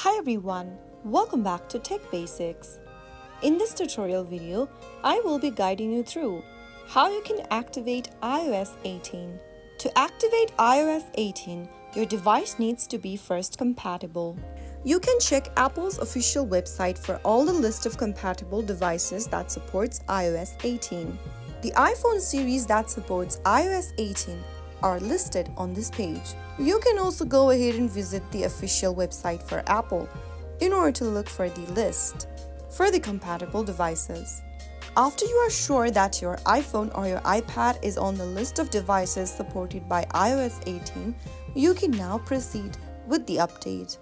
Hi everyone, welcome back to Tech Basics. In this tutorial video, I will be guiding you through how you can activate iOS 18. To activate iOS 18, your device needs to be first compatible. You can check Apple's official website for all the list of compatible devices that supports iOS 18. The iPhone series that supports iOS 18 are listed on this page. You can also go ahead and visit the official website for Apple in order to look for the list for the compatible devices. After you are sure that your iPhone or your iPad is on the list of devices supported by iOS 18, you can now proceed with the update.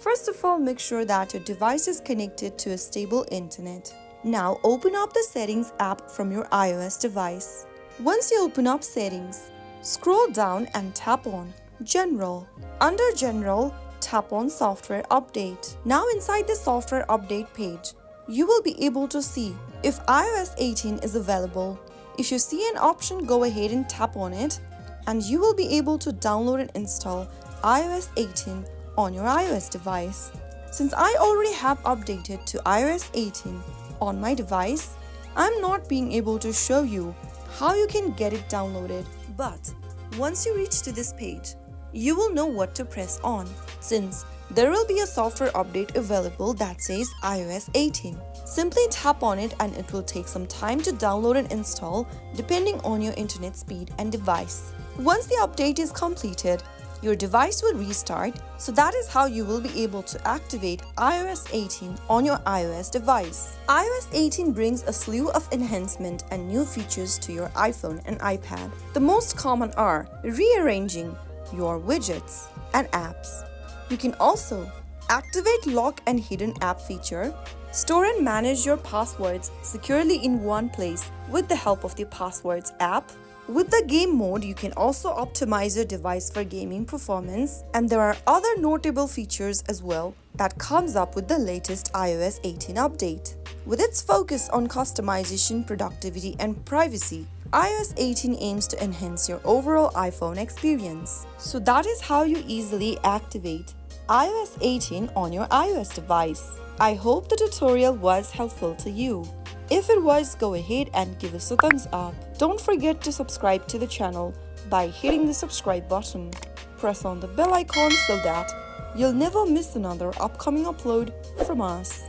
First of all, make sure that your device is connected to a stable internet. Now open up the Settings app from your iOS device. Once you open up Settings, scroll down and tap on General. Under General, tap on Software Update. Now inside the Software Update page, you will be able to see if iOS 18 is available. If you see an option, go ahead and tap on it and you will be able to download and install iOS 18 on your iOS device. Since I already have updated to iOS 18 on my device, I'm not being able to show you how you can get it downloaded. But once you reach to this page, you will know what to press on, since there will be a software update available that says iOS 18. Simply tap on it and it will take some time to download and install depending on your internet speed and device. Once the update is completed, your device will restart, so that is how you will be able to activate iOS 18 on your iOS device. iOS 18 brings a slew of enhancements and new features to your iPhone and iPad. The most common are rearranging your widgets and apps. You can also activate lock and hidden app feature, store and manage your passwords securely in one place with the help of the Passwords app. With the game mode, you can also optimize your device for gaming performance, and there are other notable features as well that comes up with the latest iOS 18 update. With its focus on customization, productivity, and privacy, iOS 18 aims to enhance your overall iPhone experience. So that is how you easily activate iOS 18 on your iOS device. I hope the tutorial was helpful to you. If it was, go ahead and give us a thumbs up. Don't forget to subscribe to the channel by hitting the subscribe button. Press on the bell icon so that you'll never miss another upcoming upload from us.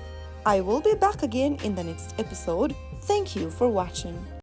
I will be back again in the next episode. Thank you for watching.